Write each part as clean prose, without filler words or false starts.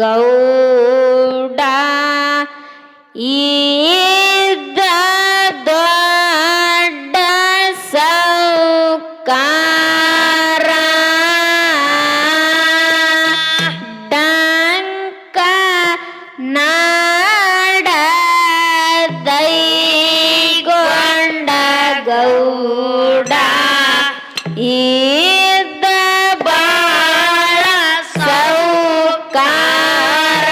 ಗೌಡ ಇದ್ದ ದೊಡ್ಡ ಸೌಕಾರ ಡಂಕ ನಾಡದೈಗೊಂಡ ಗೌಡ ಇದ್ದ ಬಾಳ ಸೌಕಾರ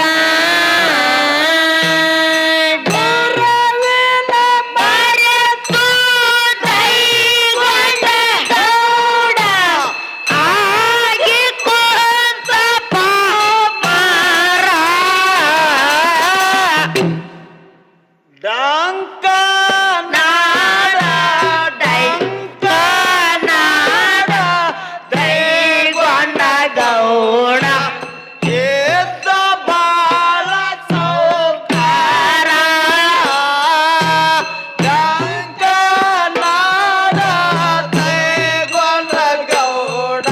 ಗುರುವಿನ ಮರೆತು ದೈಗೊಂಡ ಗೌಡ ಆಗಿ ಕುಂತ ಪಾಮರ ಡಂಕ ನಾಡ ಡಂಕ ನಾಡ ದೈಗೊಂಡ ಗೌಡ ಎದ್ದ ಬಾಳ ಸೌಕಾರ ಡಂಕ ನಾಡ ದೈಗೊಂಡ ಗೌಡ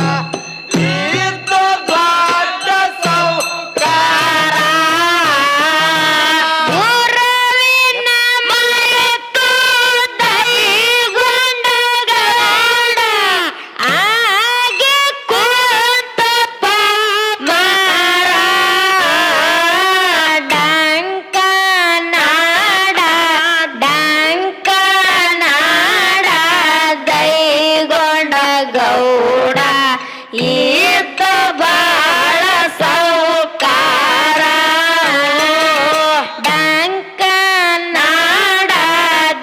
ಇದ್ದ ದೊಡ್ಡ ಸೌಕಾರ ಗುರುವಿನ ಮರೆತು ದೈಗೊಂಡ ಗೌಡ ಆಗಿ ಕುಂತ ಪಾಮರ ಡಂಕ ನಾಡ ಡಂಕ ನಾಡ ದೈಗೊಂಡ ಗೌಡ ಇದ್ದ ಬಾಳ ಸೌಕಾರ ಡಂಕ ನಾಡ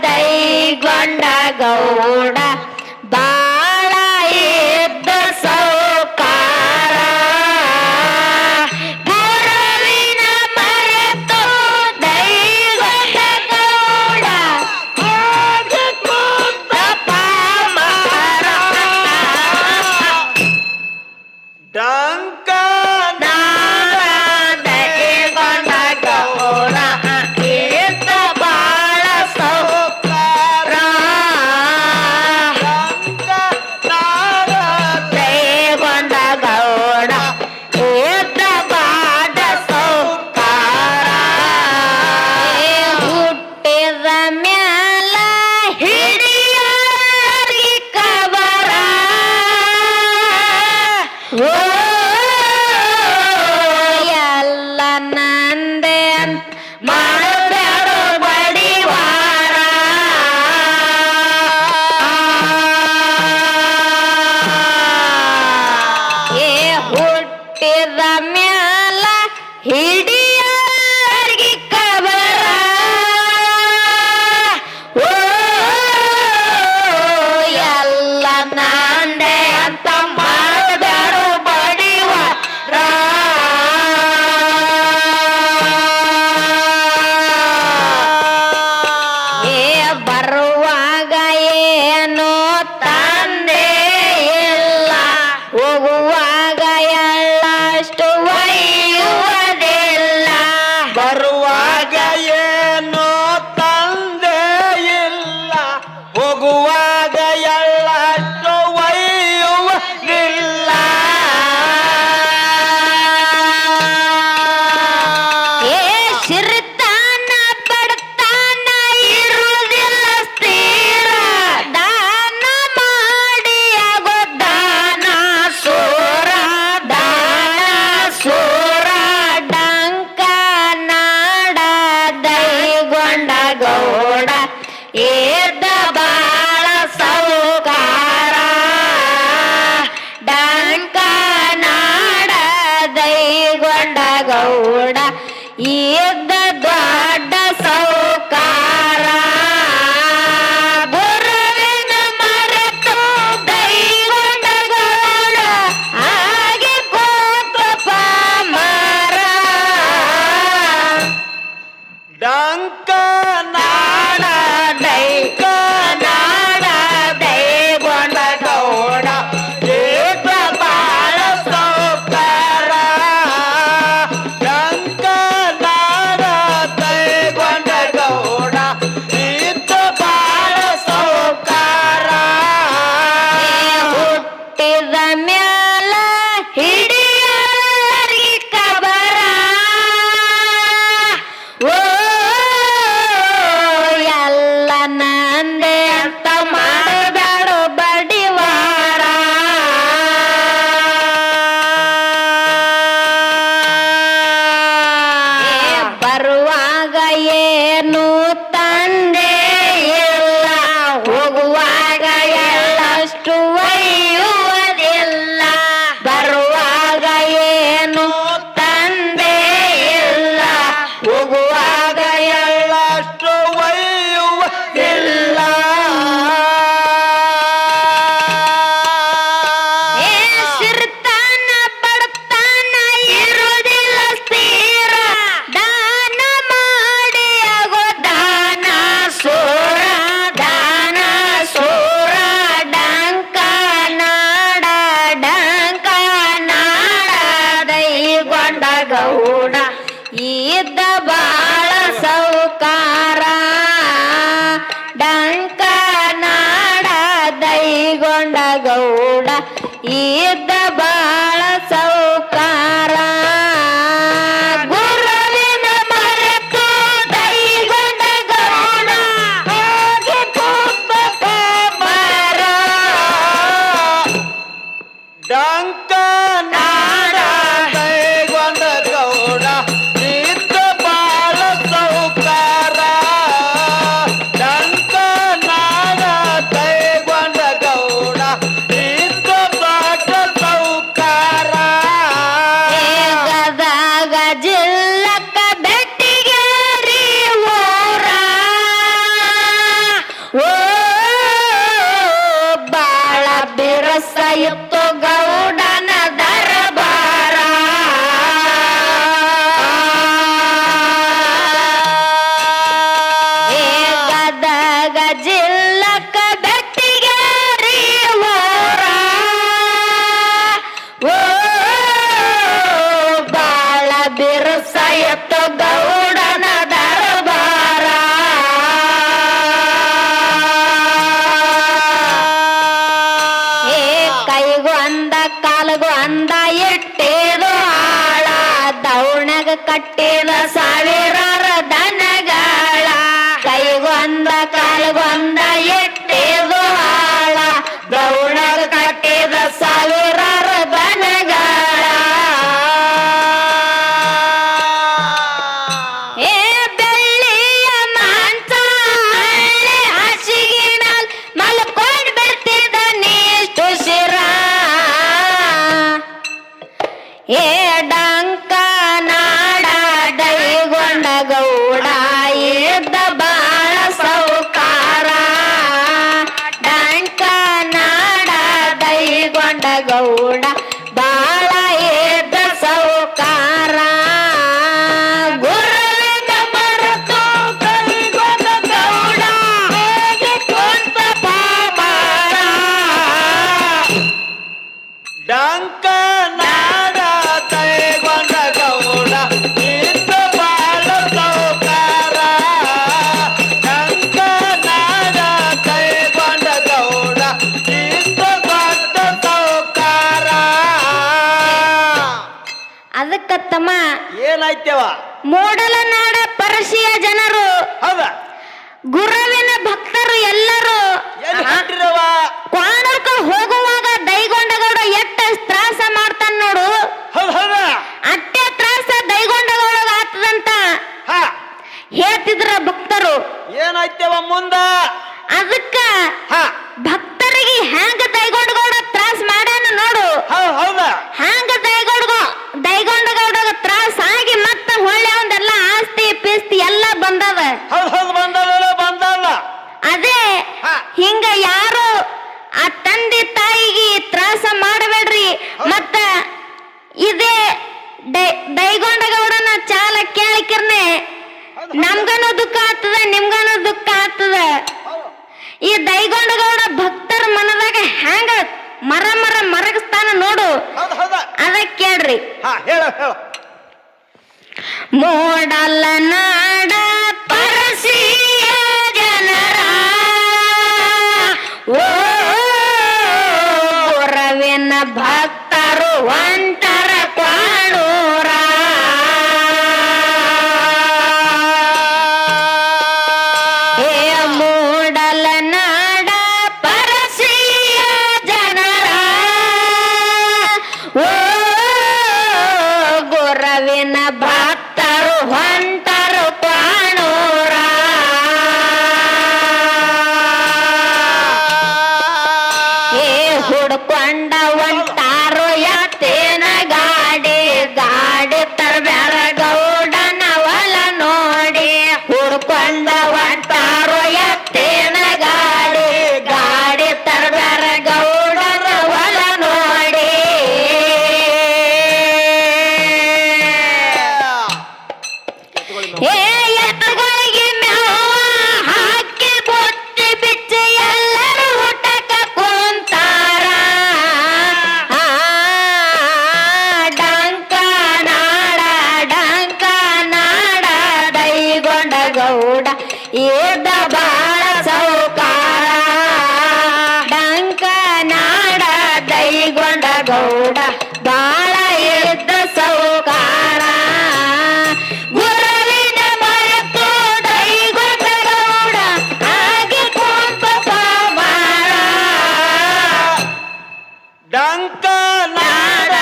ದೈಗೊಂಡ ಗೌಡ ಬಾಳ ಇದ್ದ ಸೌಕಾರ ಗುರುವಿನ ಮರೆತು ದೈಗೊಂಡ ಗೌಡ ಆಗಿ ಕುಂತ ಪಾಮರ ಡಂಕ ನಾಡ ದೈಗೊಂಡ ಗೌಡ ಇದ್ದ ಬಾಳ ಸೌಕಾರ ಡಂಕ ನಾಡ ದೈಗೊಂಡ ಗೌಡ ಇದ್ದ ಬಾಳ ಸೌಕಾರ ಹುಟ್ಟಿದ ಮ್ಯಾಲ ಹಿಡಿಯಾರಿ ಕಬರ ಓ ಎಲ್ಲ ನಂದೆ ಅಂತ ಮಾಡಬೇಡ ಬಡಿವಾರ ಏ ಹುಟ್ಟಿದ ಮ್ಯಾಲ ಹಿಡಿಯಾರಿ ಕಬರ ಓ ಎಲ್ಲ ನಂದೆ ಅಂತ ಮಾಡಬೇಡ ಬಡಿವಾರ ಏ ಬರುವಾಗ ಏನು ತಂದೆ ಇಲ್ಲ ಹೋಗುವಾಗ ಎಳ್ಳಷ್ಟು ಒಯ್ಯುವುದಿಲ್ಲ ಬರುವಾಗ ಏನು ತಂದೆ ಇಲ್ಲ ಹೋಗುವಾಗ ಎಳ್ಳಷ್ಟು ಒಯ್ಯುವುದಿಲ್ಲ ಏ ಸಿರಿತಾನ ಬಡತಾನ ಇರುವುದಿಲ್ಲ ಸ್ಥಿರ ದಾನ ಮಾಡಿ ಆಗೋ ದಾನ ಸೂರ ಡಂಕ ನಾಡ ದೈಗೊಂಡ ಗೌಡ ಎದ್ದ ಬಾಳ ಸೌಕಾರ ಡಂಕ ನಾಡ ದೈಗೊಂಡ ಗೌಡ ಇದ್ದ ದೊಡ್ಡ ಸೌಕಾರ ಗುರುವಿನ ಮರೆತು ದೈಗೊಂಡ ಗೌಡ ಆಗಿ ಕೂತ ಪಾಮರ ಡಂಕ ನಾಡ ದೈಕ ನಾಡ ದೈಗೊಂಡ ಗೌಡ ಏಕ ಬಾಳ ಸೌಕಾರ ಡಂಕ ನಾಡ ದೈಗೊಂಡ ಗೌಡ ಇದ್ದ ಬಾಳ ಸೌಕಾರ ಹುಟ್ಟಿದ ಮ್ಯಾಲ ಹಿಡಿಯಾರಿ ಕಬರ ಇದ್ದ ಬಾಳ ಸೌಕಾರ ಡಂಕ ನಾಡ ದೈಗೊಂಡ ಗೌಡ ಇದ್ದ ಬಾಳ ಸೌಕಾರ ಗುರುವಿನ ಮರೆತು ದೈಗೊಂಡ ಗೌಡ ಹೋಗಿ ಪುಸ್ತಕ ಮರ ಡಂಕ ನಾಡ ದೈಗೊಂಡ ಗೌಡ ಇದ್ದ ಬಾಳ ಸೌಕಾರ ಡಂಕ ನಾಡ ದೈಗೊಂಡ ಗೌಡ ಇದ್ದ ಬಾಳ ಸೌಕಾರ ಗದಗ ಜಿಲ್ಲಕ್ಕ ಬೆಟ್ಟಿಗೇರಿ ಊರ ಓ ಬಾಳ ಬಿರಸ ಇತ್ತು ಗೌಡನ ದರಬಾರ ಗದಗ ಜಿಲ್ಲಕ್ಕ ಬೆಟ್ಟಿಗೇರಿ ಊರ ಓ ಬಾಳ ಬಿರುಸ ಎತ್ತು ಗೌಡನ ದರಬಾರ ಕೈಗೊಂದ ಕಾಲಗೊಂದ ಇಟ್ಟಿದು ಆಳ ದೌಣಗ ಕಟ್ಟಿದ ಸಾವಿರಾರ ದನಗಾಳ ಕೈಗೊಂದ ಕಾಲಗೊಂದ ಇಟ್ಟಿದು ಆಳ ದೌಣಗ ಕಟ್ಟಿದ ಸಾವಿರಾರ ದನಗಾಳ ಏ ಬೆಳ್ಳಿಯ ಮಾಂಸ ಹಳ್ಳಿ ಹಾಸಿಗಿನಲ್ಲಿ ಮಲ್ಕೊಂಡ್ ಬಿಡ್ತಿದ್ದ ನೀಷ್ಟು ಶಿರ ಏ ಡಂಕ ನಾಡ ದೈಗೊಂಡ ಗೌಡ ಇದ್ದ ಬಾಳ ಸೌಕಾರ ಡಂಕ ನಾಡ ದೈಗೊಂಡ ಗೌಡ ಬಾಳ ಇದ್ದ ಸೌಕಾರ ಗುರುವಿನ ಮರೆತು ದೈಗೊಂಡ ಗೌಡ ಹೋಗಿ ಕುಂತ ಪಾಮಾರ ಡಂಕ ನಾಡ ದೈಗೊಂಡ ಗೌಡ ಇದ್ದ ಬಾಳ ಸೌಕಾರ ಡಂಕ ನಾಡ ದೈಗೊಂಡ ಗೌಡ ಇದ್ದ ದೊಡ್ಡ ಸೌಕಾರ ಅದಕ್ಕ ತಮ್ಮ ಏನಾಯ್ತವ ಮೂಡಲನಾಡ ಪರಶಿಯ ಜನರು ಹೌದ ಗುರುವಿನ ಭಕ್ತರು ಎಲ್ಲರೂ ಎಲ್ಲಿ ಹೊಂಟಿರವ ಕ್ವಾಣಕ್ಕ ಹೋಗುವಾಗ ದೈಗೊಂಡಗೌಡ ಎಟ್ಟ ತ್ರಾಸ ಮಾಡ್ತಾನ ನೋಡು ಹೌದ ಹೌದ ಅಟ್ಟೆ ತ್ರಾಸ ದೈಗೊಂಡಗೌಡಗ ಆತದಂತ ಹಾ ಹೇಳ್ತಿದ್ರ ಭಕ್ತರು ಏನಾಯ್ತವ ಮುಂದ ಅದಕ್ಕ ಹಾ ಭಕ್ತರಿಗೆ ಹ್ಯಾಂಗ ದೈಗೊಂಡಗೌಡ ತ್ರಾಸ ಮಾಡ್ಯಾನ ನೋಡು ಹೌದ ಹ್ಯಾಂಗ ದೈಗೊಂಡಗೌಡಗ ತ್ರಾಸ ಆಗಿ ಮತ್ತ ಹೊಳ್ಳೆ ಒಂದೆಲ್ಲ ಆಸ್ತಿ ಪಿಸ್ತಿ ಎಲ್ಲ ಬಂದವ ಹೌದು ಬಂದಲ್ಲ ಅದೇ ಹಾ. ಹಿಂಗ ಯಾರು ಆ ತಂದೆ ತಾಯಿಗೆ ತ್ರಾಸ ಮಾಡಬೇಡ್ರಿ ಮತ್ತ ಇದೇ ದೈಗೊಂಡಗೌಡನ ಚಾಲ ಕೇಳಿಕಿರ್ನೆ ನಮ್ಗನು ದುಃಖ ಆಗ್ತದ ನಿಮ್ಗನು ದುಃಖ ಆಗ್ತದ ಈ ದೈಗೊಂಡಗೌಡ ಭಕ್ತರ ಮನದಾಗ ಹ್ಯಾಂಗ ಮರಗಿಸ್ತಾನ ನೋಡು ಹೌದ ಅದ ಕೇಳ್ರಿ ಹಾ ಹೇಳು ಮೂಡಲ ನಾಡ ಪರಸಿಯ ಜನರ ಓ ಗುರುವಿನ ಭಕ್ತರು ಒಂಟರ ಕ್ವಾಣೂರ ಹೇ ಮೂಡಲ ನಾಡ ಪರಸಿಯ ಜನರ ಓ ಗುರುವಿನ ಭಕ್ತರು ಹೊಂಟರು ಕ್ವಾಣೂರ ಏ ಹುಡ್ಕೊಂಡ ಹೊಂಟಾರು ಯಾತೇನ ಗಾಡಿ ತರ್ಬ್ಯಾರ ಗೌಡನ ಹೊಲ ನೋಡಿ ಹುಡ್ಕೊಂಡ ಹೊಂಟಾರು ಯಾತೇನ ಗಾಡಿ ತರ್ಬ್ಯಾರ ಗೌಡನ ಹೊಲ ನೋಡಿ ಏ ಎತ್ತುಗಳಿಗೆ ಮೇವ ಹಾಕಿ ಬೊತ್ತಿ ಬಿಚ್ಚಿ ಎಲ್ಲರೂ ಊಟಕ್ಕ ಕುಂತಾರ ಡಂಕ ನಾಡ ಇದ್ದ ಬಾಳ ಸೌಕಾರ ಡಂಕ ನಾಡ ದೈಗೊಂಡ ಗೌಡ ಬಾಳ ಇದ್ದ ಸೌಕಾರ ಗುರುವಿನ ಮರೆತು ದೈಗೊಂಡ ಗೌಡ ಹಾಗೆ ಕುಂತ ಮಾಡ ಡಂಕ ನಾಡ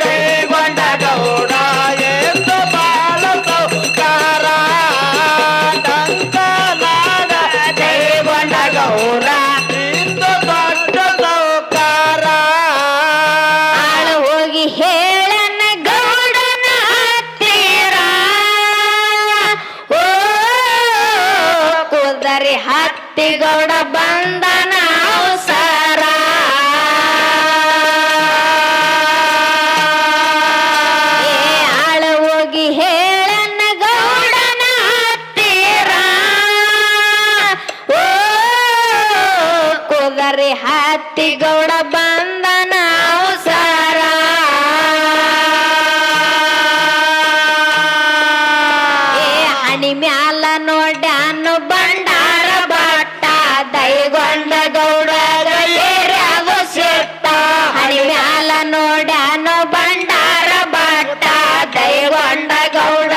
ದೈಗೊಂಡ ಗೌಡ ಎಂದು ಬಾಳ ಸೌಕಾರ ಡಂಕ ನಾಡ ದೈಗೊಂಡ ಗೌಡ ಇಂದು ದೊಡ್ಡ ಸೌಕಾರ ಆಳ ಹೋಗಿ ಹೇಳನ ಗೌಡನ ಹತ್ತಿರ ಓ ಕುದರಿ ಹತ್ತಿ ಗೌಡ ಬಂದನ ಅವಸರ ಏ ಆಳ ಹೋಗಿ ಹೇಳನ ಗೌಡನ ಹತ್ತಿರ ಓ ಕುದರಿ ಹತ್ತಿ ಗೌಡ ಬಂದನ ಅವಸರ ಏ ಹಣಿ ಮ್ಯಾಲ ನೋಡ್ಯಾನು ಬಂಡಾರ ಬಟ್ಟ ದೈಗೊಂಡ ಗೌಡ ಏರ್ಯಾಗೋ ಸಿಟ್ಟ ಹಣಿ ಮ್ಯಾಲ ನೋಡ್ಯಾನು ಬಂಡಾರ ಬಟ್ಟ ದೈಗೊಂಡ ಗೌಡ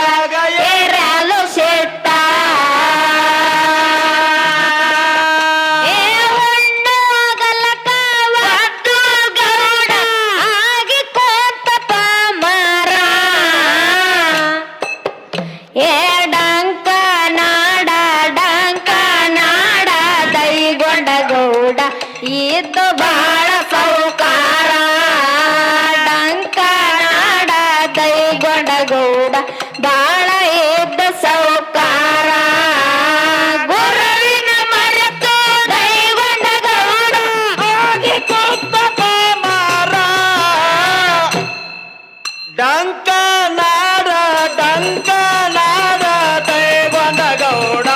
ಏರ್ಯಾಗೋ ಸಿಟ್ಟ ಏ ಹುಣ್ಣು ಅಗಲಕ ಒದ್ದು ಗೌಡ ಆಗಿ ಕೋತಪ ಮರ ಏ ಡಂಕ ನಾಡ ದೈಗೊಂಡ ಗೌಡ ಇದ್ದು ಬಾಳ ಸೌಕಾರ ಡಂಕ ನಾಡ ದೈಗೊಂಡ ಗೌಡ ಬಾಳ ಇದ್ದ ಸೌಕಾರ ಗುರುವಿನ ಮರೆತು ದೈಗೊಂಡ ಗೌಡ ಹೋಗಿ ಕೊತ್ತಪ ಮಾರ ಡಂಕ ನಾಡ ದೈಗೊಂಡ ಗೌಡ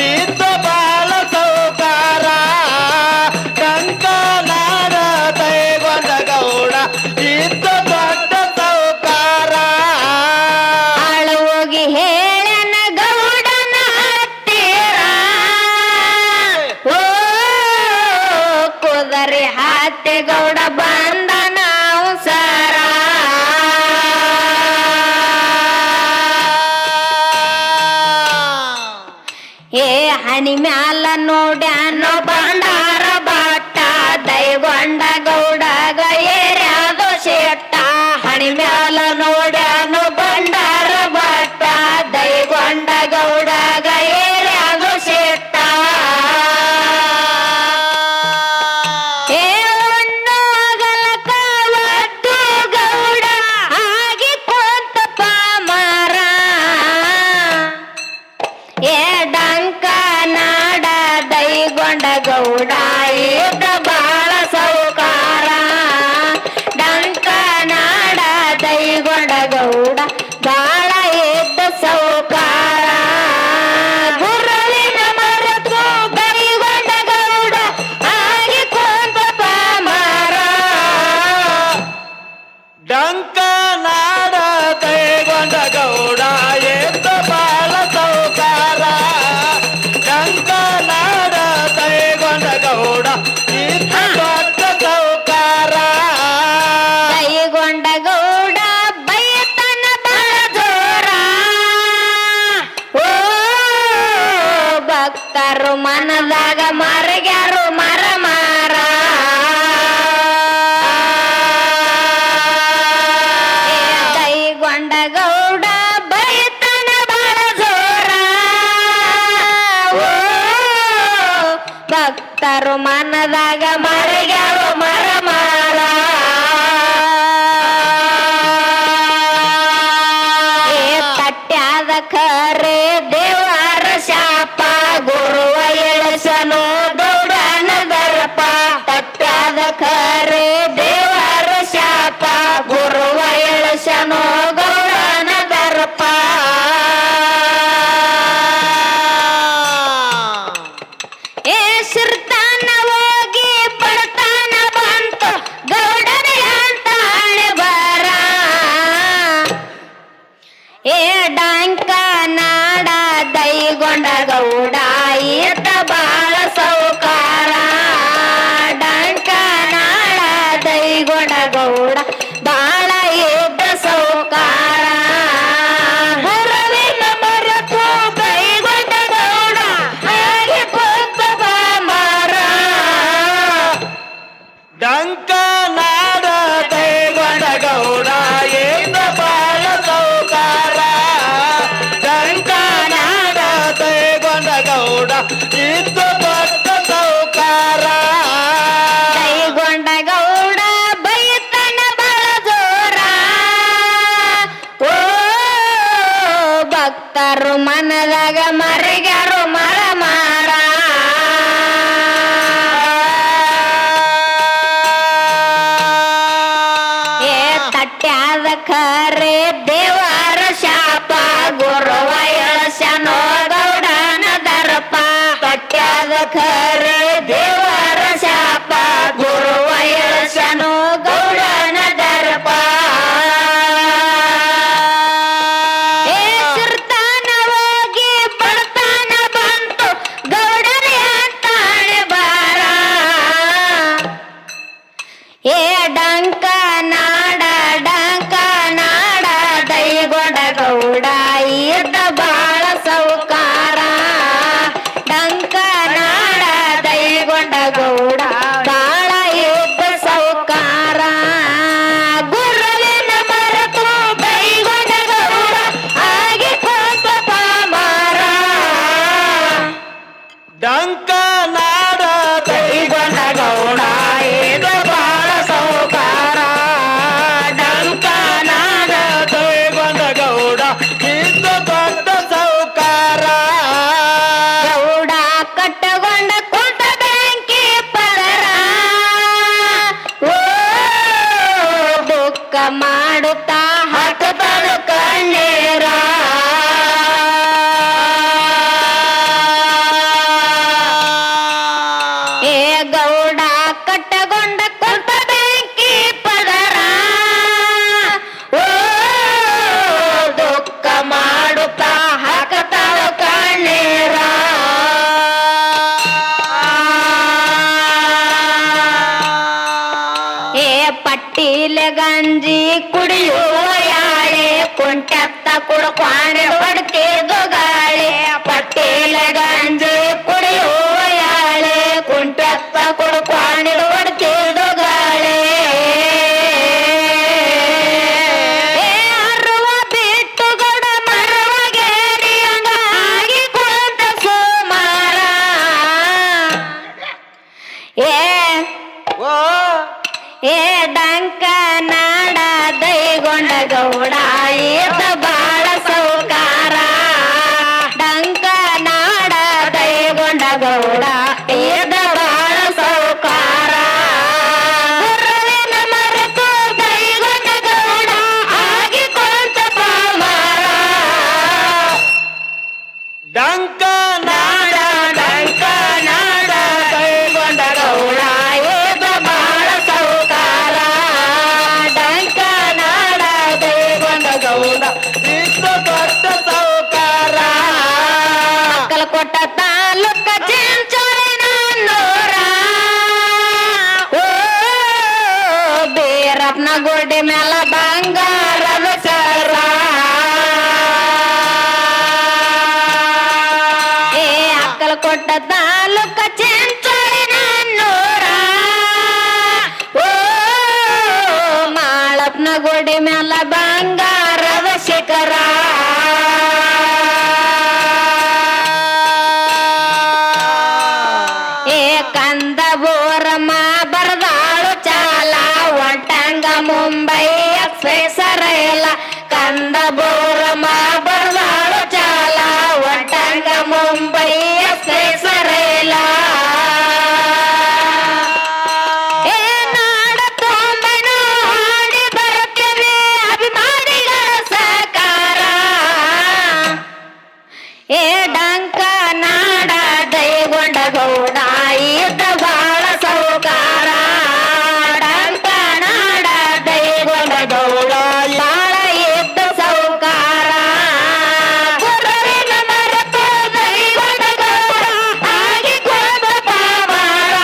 ಇದ್ದ ಬಾಳ ಸೌಕಾರ ಡಂಕ ನಾಡ ದೈಗೊಂಡ ಗೌಡ ಇದ್ದ ದೊಡ್ಡ ಸೌಕಾರ ಆಳ ಹೋಗಿ ಹೇಳನ ಗೌಡನ ಹತ್ತಿರ ಓ ಕುದರಿ ಹತ್ತಿ ಗೌಡ ಬಂದನ ಅವಸರ ಏ ಹನಿ ಮ್ಯಾಲ ನೋಡ್ಯಾನೋ ಬಂಡಾರ ಬಾಟ ದೈಗೊಂಡ ಗೌಡಗ ಏರ್ಯಾದೋ ಶೆಟ್ಟ ಹಣಿ ಮ್ಯಾಲ ನೋಡ್ಯಾನೋ ಬಂಡಾರ ಬಾಟ ದೈಗೊಂಡ ಗೌಡಗ ಏರ್ಯಾದೋ ಶೆಟ್ಟ ಏ ಹುಣ್ಣು ಅಗಲಕ ಒದ್ದು ಗೌಡ ಹಾಗೆ ಕೋತಪ ಮರ ಏ ಡಂಕ ನಾಡ ದೈಗೊಂಡ ಗೌಡ ಇದ್ದ ಬಾಳ ಸೌಕಾರ ಡಂಕ ನಾಡ ದೈಗೊಂಡ ಗೌಡ ಬಾಳ ಇದ್ದ ಸೌಕಾರ ಗುರುವಿನ ಮರೆತು ದೈಗೊಂಡ ಗೌಡ ಹಾಗೆ ಕೋತಪ ಮರ ಡಂಕ ನಾಡ ದೈಗೊಂಡ ಗೌಡ ಎದ್ದ ಬಾಳ ಸೌಕಾರ ಡಂಕ ನಾಡ ದೈಗೊಂಡ ಗೌಡ ಇದ್ದ ದೊಡ್ಡ ಸೌಕಾರ ದೈಗೊಂಡ ಗೌಡ ಬೈತನ ಬಹಳ ಜೋರ ಓ ಭಕ್ತರು ಮನದಾಗ ಮರಗ್ಯಾರು ಮರ ಮಾರ ಏ ದೈಗೊಂಡ ಗೌಡ ಬೈತನ ಬಹಳ ಜೋರ ಓ ಭಕ್ತರು ಮನದಾಗ ಮರಗ್ಯಾರು ಮರ ಮಾರ ಏ ತಟ್ಯಾದ ಖರೆ ದೇವರ ಶಾಪ ಗುರುವ ಎಳಸನು ಗೌಡನ ದರ್ಪ ತಟ್ಯಾದ ಖರೆ ದೇವರ ಶಾಪ ಗುರುವ ಎಳಸನು ಗೌಡನ ದರ್ಪ ಏ ಸಿರ್ತಾನ ಹೋಗಿ ಬಡತಾನ ಬಂತು ಗೌಡನ ಅಂತ ಹಣೆ ಬರ ಏ ಡಂಕ ನಾಡ ದೈಗೊಂಡ ಗೌಡ ಇದ್ದ ದೊಡ್ಡ ಸೌಕಾರ ಕೈಗೊಂಡ ಗೌಡ ಬೈತನ ಬಳ ಜೋರ ಓ ಭಕ್ತರು ಮನದಾಗ ಮರಿಗ್ಯಾರು ಮರ ಮಾರ ಏ ತಟ್ಟ್ಯಾದ ಖರೆ ದೇವರ ಶಾಪ ಗುರುವ ಎಳಸನೋ ಗೌಡನ ದರ್ಪ ತಟ್ಟ್ಯಾದ ಖರೆ ದೇವರ ಶಾಪ ಗುರುವ ಎಳಸನೋ ಗೌಡನ ದರ್ಪ ಏ ಸಿರ್ತಾನ ಹೋಗಿ ಬಡತಾನ ಬಂತು ಗೌಡನೇ ಅಂತಾಳೆ ಬಾರ ಏ ಡಂಕ ನಾಡ ದೈಗೊಂಡ ಗೌಡ ಇದ್ದ ಬಾಳ ಸೌಕಾರ ಡಂಕ ನಾಡ ದೈಗೊಂಡ ಗೌಡ ಬಾಳ ಇದ್ದ ಸೌಕಾರ ಗುರುವಿನ ಮರೆತು ದೈಗೊಂಡ ಗೌಡ ಆಗಿ ಕೋಪ ಪಾಮಾರ ಡಂಕ ನಾಡ ದೈಗೊಂಡ ಗೌಡ ಇದು ಬಾಳ ಸೌಕಾರ ಡಂಕ ನಾಡ ದೈಗೊಂಡ ಗೌಡ ಇದು ದೊಡ್ಡ ಸೌಕಾರ ಗೌಡ ಕಟ್ಟಗೊಂಡ ಕುಂಟ ಬೆಂಕಿ ಪದರ ಓ ದುಃಖ ಮಾಡುತ್ತಾ ಹಾಕುತ್ತಾನು ಕಣ್ಣೀರ ಏ ಗೌಡ ಕಟ್ಟಗೊಂಡ ಕುಂಟ ಬೆಂಕಿ ಪದರ ಓ ದುಃಖ ಮಾಡುತ್ತಾ ಹಾಕುತ್ತಾನು ಕಣ್ಣೀರ ಏ ಪಟ್ಟಿಲೆ ಗಂಜಿ ಕುಡಿಯುವ ಯಾಳೆ ಕುಂಟತ್ತ ಕುಡ್ಕೊಂಡು ಹೊಡ್ತಿದ್ದು ಗಾಳಿ ಪಟ್ಟಿಲೆ ಗಂಜಿ ಕುಡಿಯುವ ಯಾಳೆ ಕುಂಟತ್ತ ಕುಡ್ಕೊಂಡು ಹೊಡ್ತಿದ್ದು ಗಾಳಿ ಏ ಅರುವ ಬಿಟ್ಟು ಗೌಡ ಮರವ ಗೇರಿ ಹಂಗಾಗಿ ಕುಂತ ಸೋಮಾರ ಏ ಓ ಏ ಡಂಕ ನಾಡ ದೈಗೊಂಡ ಗೌಡ ಇದ್ದ ಬಾಳ ಸೌಕಾರ ಡಂಕ ನಾಡ ದೈಗೊಂಡ ಗೌಡ ಇದ್ದ ಬಾಳ ಸೌಕಾರ ಗುರುವಿನ ಮರೆತು ದೈಗೊಂಡ ಗೌಡ ಆಗಿ ಕೊಂತ ಪಾಮಾರ ಡಂಕ ನಾಡ ದೈಗೊಂಡ ಗೌಡ ಇದ್ದ ಬಾಳ ಸೌಕಾರ ಡಂಕ ನಾಡ ದೈಗೊಂಡ ಗೌಡ ಇದ್ದ ದೊಡ್ಡ ಸೌಕಾರ ಮಕ್ಕಳ ಕೊಟ್ಟ ತಾಲೂಕ ಚಿಂಚೋಳಿನ ನೂರ ಓ ಬೀರಪ್ಪನ ಗುಡಿ ಮೇಲ ಬಂಗಾರದ ಸರ ಏ ಅಕ್ಕಲ ಕೊಟ್ಟ ತಾಲೂಕ ಚಿಂಚೋಳಿನ ನೂರ ಓ ಮಾಳಪ್ಪನ ಗುಡಿ ಮೇಲ ಬಂಗಾರದ ಶಿಖರ ಏ ಕಂದ ಬೋರಮ್ಮ ಬರದಾಳು ಚಾಲ ಒಟ್ಟಂಗ ಮುಂಬೈ ಎಕ್ಸ್ಪ್ರೆಸ್ ರೈಲ ಕಂದ ಬೋರಮ್ಮ ಬರದಾಳು ಚಾಲ ಒಟ್ಟಂಗ ಮುಂಬೈ ಎಕ್ಸ್ಪ್ರೆಸ್ ರೈಲ ಏ ನಾಡ ತುಂಬನು ಹಾಡಿ ಬರುತ್ತೇವೆ ಅಭಿಮಾನಿಗಳ ಸಹಕಾರ ಏ ಡಂಕ ನಾಡ ದೈಗೊಂಡ ಗೌಡ ಇದ್ದ ಬಾಳ ಸೌಕಾರ ಡಂಕ ನಾಡ ದೈಗೊಂಡ ಗೌಡ ಬಾಳ ಇದ್ದ ಸೌಕಾರ ಗುರುವಿನ ಮರೆತು ದೈಗೊಂಡ ಗೌಡ ಆಗಿ ಕೊಂದ ಪಾಮಾರ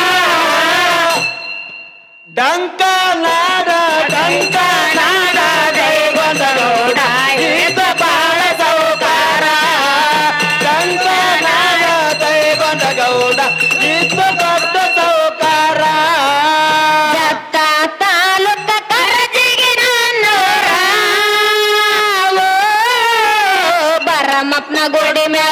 ಡಂಕ ನಾಡ ದೈಗೊಂಡ ಗೌಡ ಇದ್ದ ಬಾಳ ಸೌಕಾರ ಡಂಕ ನಾಡ ದೈಗೊಂಡ ಗೌಡ ಇದ್ದ ದೊಡ್ಡ ಸೌಕಾರ ಜತ್ತ ತಾಲೂಕ ಕರಜಿಗೆ ನನ್ನೂರ ಓ ಬರಮಪ್ಪನ ಗುಡಿ ಮೇಲೆ